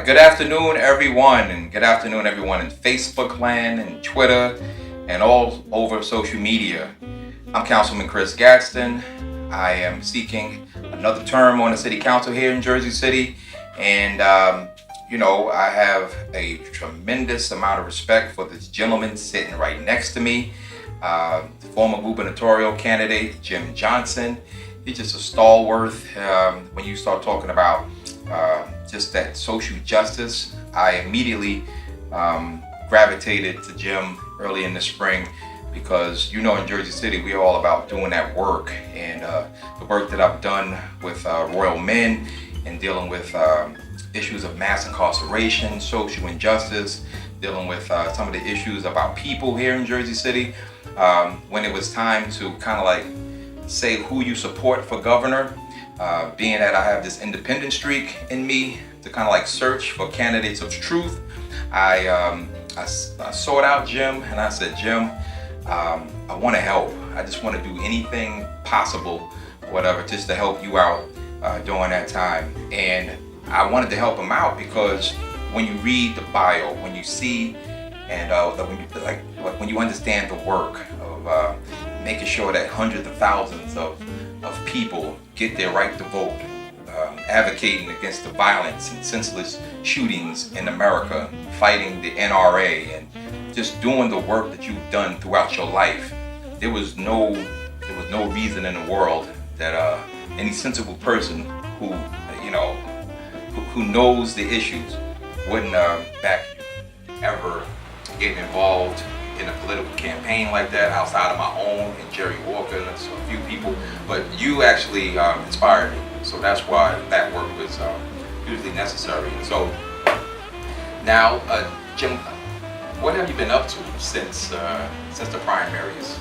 right, good afternoon, everyone, and good afternoon, everyone in Facebook land and Twitter and all over social media. I'm Councilman Chris Gaston. I am seeking another term on the City Council here in Jersey City, and I have a tremendous amount of respect for this gentleman sitting right next to me, the former gubernatorial candidate Jim Johnson. He's just a stalwart. When you start talking about just that social justice, I immediately gravitated to Jim early in the spring because, in Jersey City, we're all about doing that work. And the work that I've done with Royal Men and dealing with issues of mass incarceration, social injustice, dealing with some of the issues about people here in Jersey City. When it was time to kind of like say who you support for governor, being that I have this independent streak in me to kind of like search for candidates of truth, I sought out Jim and I said, Jim, I want to help. I just want to do anything possible, whatever, just to help you out during that time. And I wanted to help him out because when you read the bio, when you see, and when you understand the work of making sure that hundreds of thousands of people get their right to vote, advocating against the violence and senseless shootings in America, fighting the NRA, and just doing the work that you've done throughout your life, there was no reason in the world that any sensible person who knows the issues wouldn't back you. Ever get involved in a political campaign like that outside of my own and Jerry Walker and a few people, but you actually inspired me. So that's why that work was hugely necessary. And so now, Jim, what have you been up to since the primaries?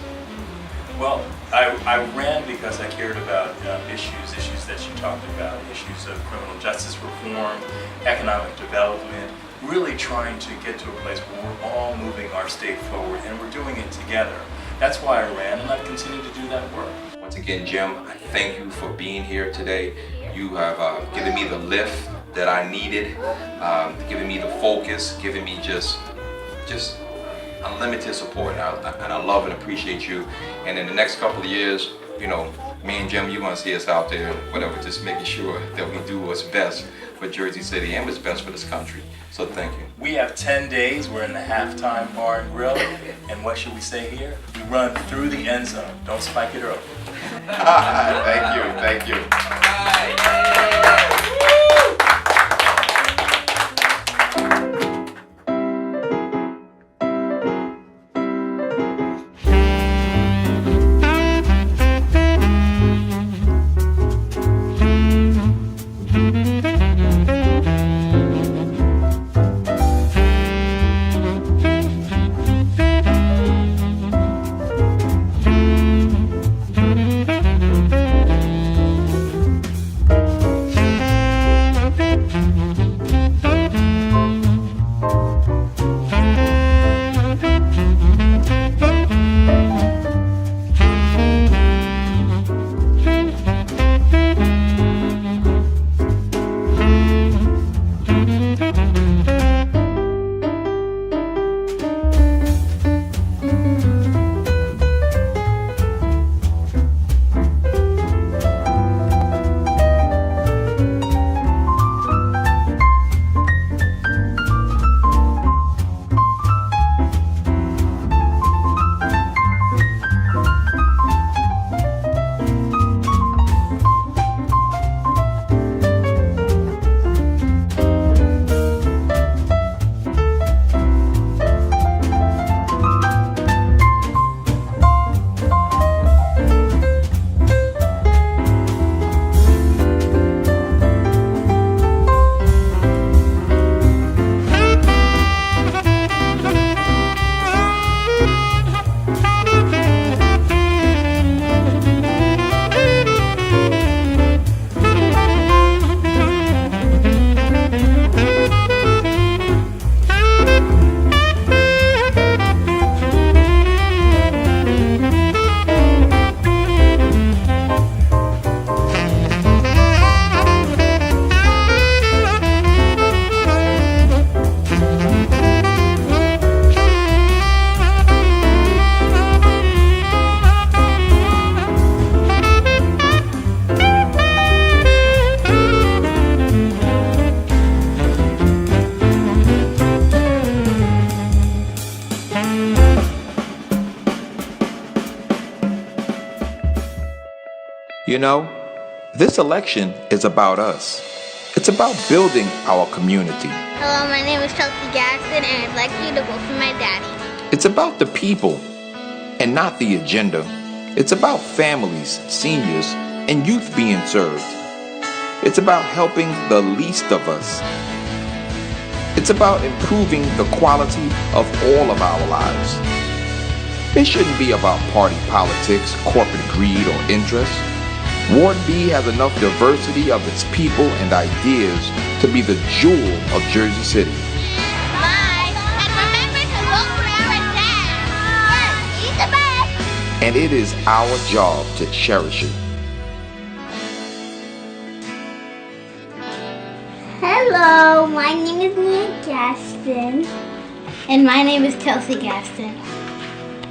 Well, I ran because I cared about issues that you talked about, issues of criminal justice reform, economic development, really trying to get to a place where we're all moving our state forward and we're doing it together. That's why I ran, and I continue to do that work. Once again, Jim, I thank you for being here today. You have given me the lift that I needed, given me the focus, given me just unlimited support, and I love and appreciate you. And in the next couple of years, me and Jim, you're going to see us out there, whatever, just making sure that we do what's best for Jersey City and what's best for this country. So thank you. We have 10 days. We're in the halftime bar and grill. And what should we say here? We run through the end zone. Don't spike it early. Thank you. You know, this election is about us. It's about building our community. Hello, my name is Chelsea Gaston, and I'd like you to vote for my daddy. It's about the people and not the agenda. It's about families, seniors, and youth being served. It's about helping the least of us. It's about improving the quality of all of our lives. It shouldn't be about party politics, corporate greed, or interest. Ward B has enough diversity of its people and ideas to be the jewel of Jersey City. Bye, and remember to vote for our dad. Yes, he's the best. And it is our job to cherish it. Hello, my name is Mia Gaston. And my name is Kelsey Gaston.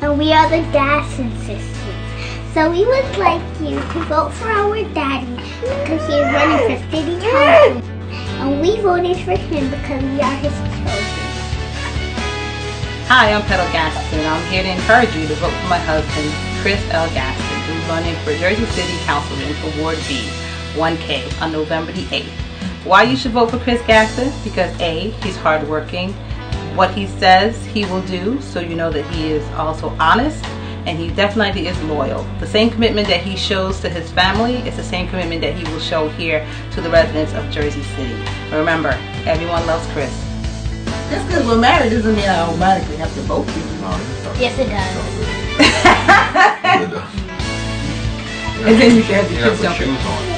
And we are the Gaston sisters. So we would like you to vote for our daddy because he is running for city council. And we voted for him because we are his children. Hi, I'm Petal Gaston. I'm here to encourage you to vote for my husband, Chris L. Gaston, who's running for Jersey City Councilman for Ward B, 1K, on November the 8th. Why you should vote for Chris Gaston? Because A, he's hardworking. What he says he will do, so you know that he is also honest, and he definitely is loyal. The same commitment that he shows to his family is the same commitment that he will show here to the residents of Jersey City. Remember, everyone loves Chris. Just because we're married doesn't mean I automatically have to vote for you. Yes, it does. And then you can have the You kids have jump in. shoes on.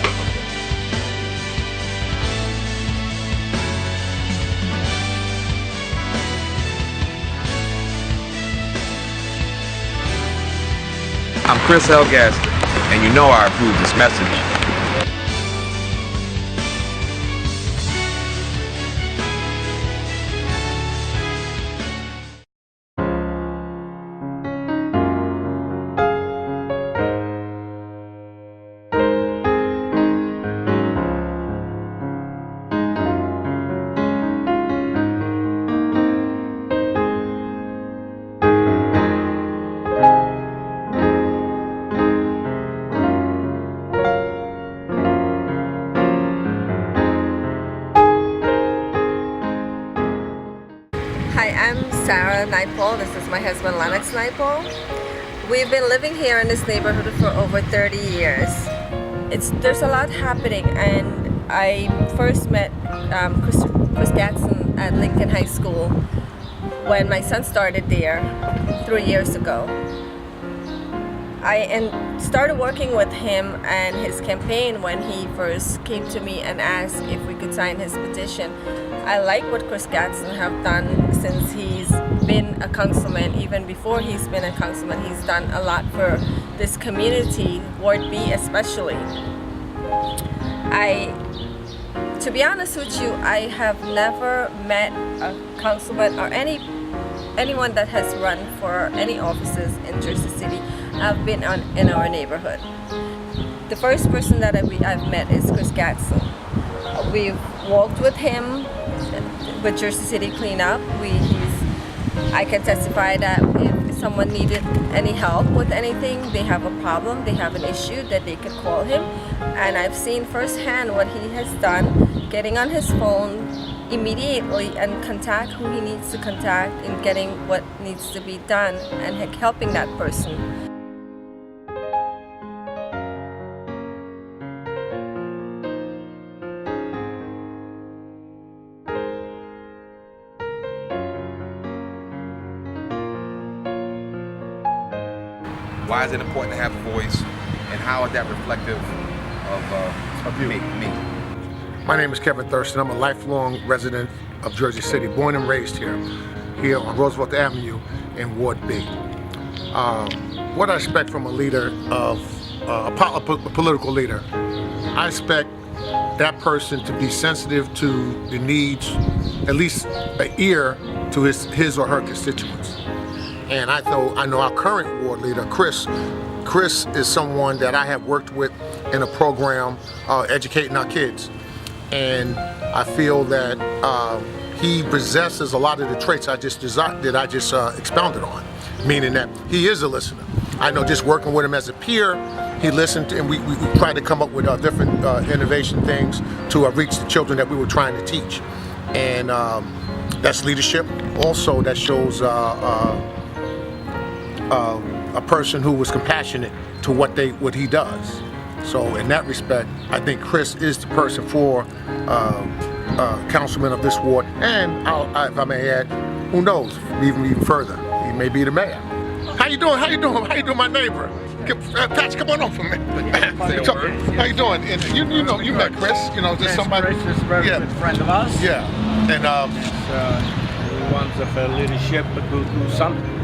I'm Chris Helghast, and you know I approve this message. Hi, I'm Sarah Nightfall. This is my husband Lennox Nightfall. We've been living here in this neighborhood for over 30 years. There's a lot happening, and I first met Chris Gaston at Lincoln High School when my son started there 3 years ago. I started working with him and his campaign when he first came to me and asked if we could sign his petition. I like what Chris Gaston have done since he's been a councilman. Even before he's been a councilman, he's done a lot for this community, Ward B especially. To be honest with you, I have never met a councilman or anyone that has run for any offices in Jersey City. I've been in our neighborhood. The first person that I've met is Chris Gaston. We've walked with him with Jersey City Cleanup. I can testify that if someone needed any help with anything, they have a problem, they have an issue, that they could call him. And I've seen firsthand what he has done, getting on his phone immediately and contact who he needs to contact in getting what needs to be done and helping that person. Why is it important to have a voice, and how is that reflective of me? My name is Kevin Thurston. I'm a lifelong resident of Jersey City, born and raised here on Roosevelt Avenue in Ward B. What I expect from a leader, a political leader, I expect that person to be sensitive to the needs, at least an ear to his or her constituents. And I know our current ward leader, Chris is someone that I have worked with in a program educating our kids. And I feel that he possesses a lot of the traits that I just expounded on, meaning that he is a listener. I know just working with him as a peer, He listened, and we tried to come up with different innovation things to reach the children that we were trying to teach. And that's leadership. Also, that shows a person who was compassionate to what he does. So in that respect, I think Chris is the person for councilman of this ward, and if I may add, who knows, even further, he may be the mayor. How you doing? How you doing? How you doing, my neighbor? Patch, come on over, man. How you doing? And you know, you met Chris. You know, just somebody. Chris is a very good friend of ours. Yeah, and he wants a leadership to do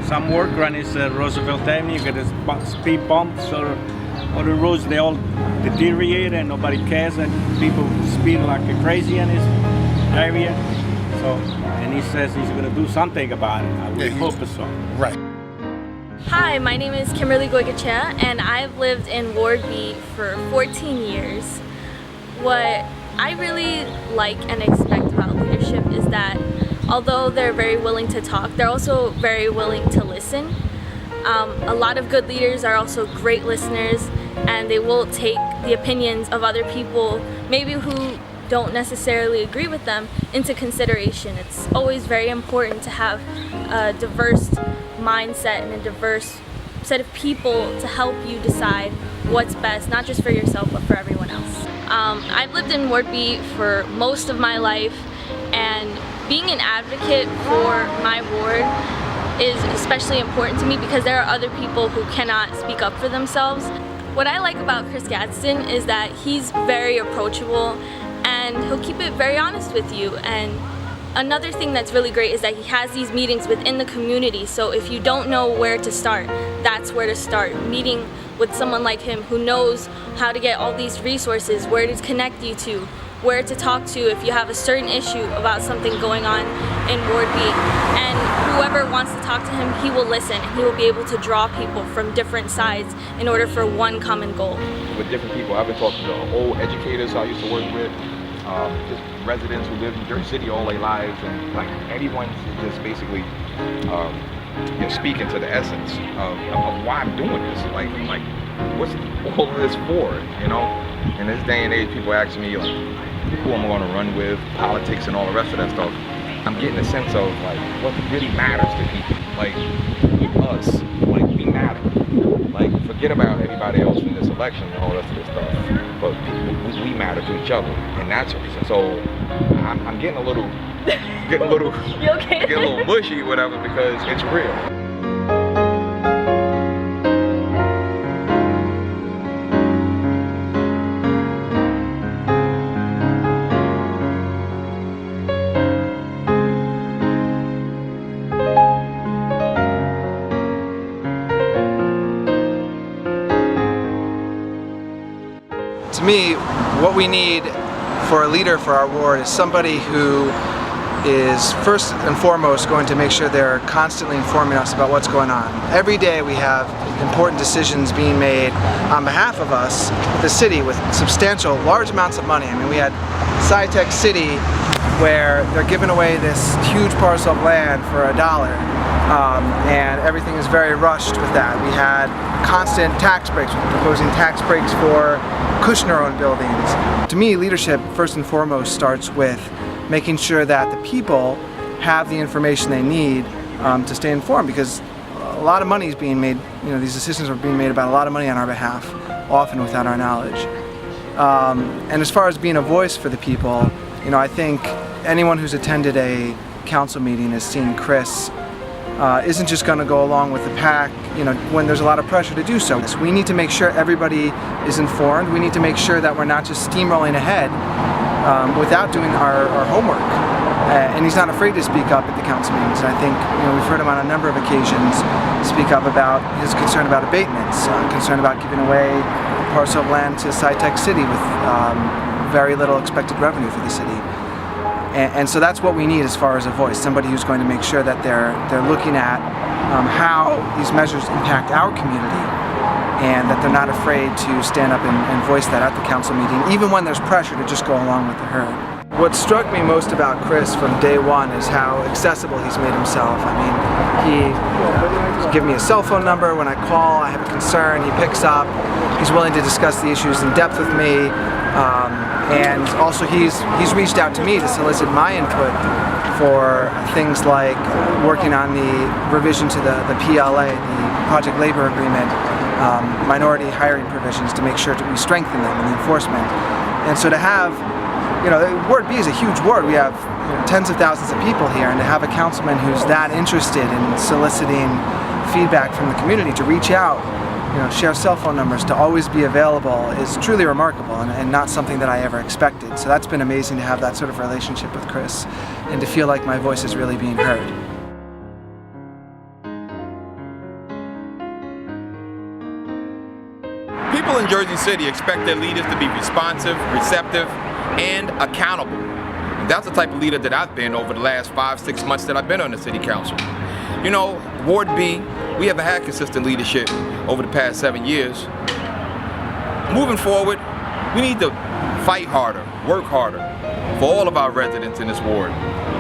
some work around his Roosevelt Avenue. Get his speed bumps or the roads, they all deteriorate and nobody cares, and people speed like crazy in his area. So, and he says he's going to do something about it. I would hope so. Right. Hi, my name is Kimberly Goga, and I've lived in Ward B for 14 years. What I really like and expect about leadership is that although they're very willing to talk, they're also very willing to listen. A lot of good leaders are also great listeners, and they will take the opinions of other people, maybe who don't necessarily agree with them, into consideration. It's always very important to have a diverse mindset and a diverse set of people to help you decide what's best, not just for yourself, but for everyone else. I've lived in Ward B for most of my life, and being an advocate for my ward is especially important to me because there are other people who cannot speak up for themselves. What I like about Chris Gaston is that he's very approachable and he'll keep it very honest with you. And another thing that's really great is that he has these meetings within the community, so if you don't know where to start, that's where to start. Meeting with someone like him who knows how to get all these resources, where to connect you to, where to talk to if you have a certain issue about something going on in Ward B. And whoever wants to talk to him, he will listen, and he will be able to draw people from different sides in order for one common goal. With different people, I've been talking to old educators I used to work with, just residents who live in Jersey City all their lives, and like everyone's just basically speaking to the essence of why I'm doing this. Like what's all of this for? You know, in this day and age, people ask me like, who am I going to run with, politics and all the rest of that stuff. I'm getting a sense of like what really matters to people. Like us, like we matter. Like forget about everybody else in this election and all the rest of this stuff. But we matter to each other, and that's the reason. So I'm getting a little, You okay? getting a little mushy, whatever, because it's real. To me, what we need for a leader for our ward is somebody who is first and foremost going to make sure they're constantly informing us about what's going on. Every day we have important decisions being made on behalf of us, the city, with substantial, large amounts of money. I mean, we had SciTech City where they're giving away this huge parcel of land for $1. And everything is very rushed with that. We had constant tax breaks. We're proposing tax breaks for Kushner-owned buildings. To me, leadership first and foremost starts with making sure that the people have the information they need to stay informed, because a lot of money is being made, you know, these decisions are being made about a lot of money on our behalf, often without our knowledge. And as far as being a voice for the people, you know, I think anyone who's attended a council meeting has seen Chris isn't just going to go along with the pack, you know, when there's a lot of pressure to do so. We need to make sure everybody is informed. We need to make sure that we're not just steamrolling ahead without doing our homework. And he's not afraid to speak up at the council meetings. And I think, you know, we've heard him on a number of occasions speak up about his concern about abatements, concern about giving away a parcel of land to SciTech City with very little expected revenue for the city. And so that's what we need as far as a voice, somebody who's going to make sure that they're looking at how these measures impact our community, and that they're not afraid to stand up and voice that at the council meeting, even when there's pressure to just go along with the herd. What struck me most about Chris from day one is how accessible he's made himself. I mean, He gives me a cell phone number. When I call, I have a concern, he picks up. He's willing to discuss the issues in depth with me. And also he's reached out to me to solicit my input for things like working on the revision to the PLA, the Project Labor Agreement, minority hiring provisions to make sure that we strengthen them in the enforcement. And so to have, Ward B is a huge ward. We have tens of thousands of people here, and to have a councilman who's that interested in soliciting feedback from the community to reach out, share cell phone numbers, to always be available is truly remarkable and not something that I ever expected. So that's been amazing to have that sort of relationship with Chris and to feel like my voice is really being heard. People in Jersey City expect their leaders to be responsive, receptive, and accountable. And that's the type of leader that I've been over the last 5-6 months that I've been on the city council. Ward B, we haven't had consistent leadership over the past 7 years. Moving forward, we need to fight harder, work harder for all of our residents in this ward.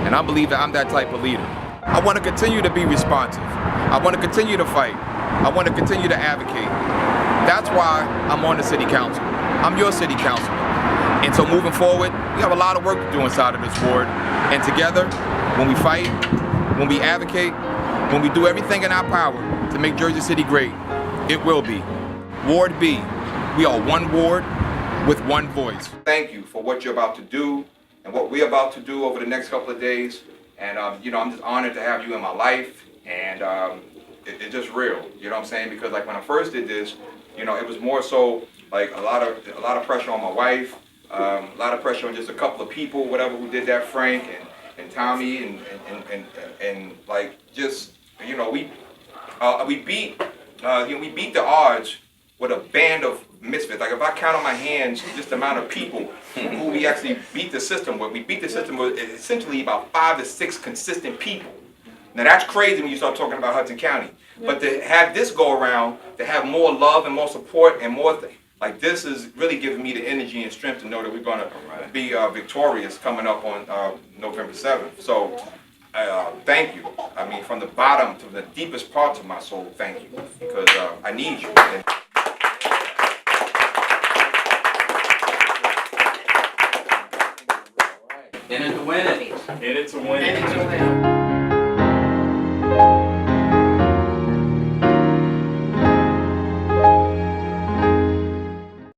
And I believe that I'm that type of leader. I want to continue to be responsive. I want to continue to fight. I want to continue to advocate. That's why I'm on the city council. I'm your city councilman. And so moving forward, we have a lot of work to do inside of this ward. And together, when we fight, when we advocate, when we do everything in our power to make Jersey City great, it will be. Ward B, we are one ward with one voice. Thank you for what you're about to do and what we're about to do over the next couple of days. And, I'm just honored to have you in my life. And it's just real, you know what I'm saying? Because like when I first did this, it was more so like a lot of pressure on my wife, a lot of pressure on just a couple of people, whatever, who did that, Frank and Tommy and like just, we beat the odds with a band of misfits. Like if I count on my hands just the amount of people who we actually beat the system with, we beat the system with essentially about 5 to 6 consistent people. Now that's crazy when you start talking about Hudson County. But to have this go around, to have more love and more support and more like this is really giving me the energy and strength to know that we're going to be victorious coming up on November 7th. So thank you. I mean, from the bottom to the deepest parts of my soul, thank you. Because I need you. In it to win it. In it to win it.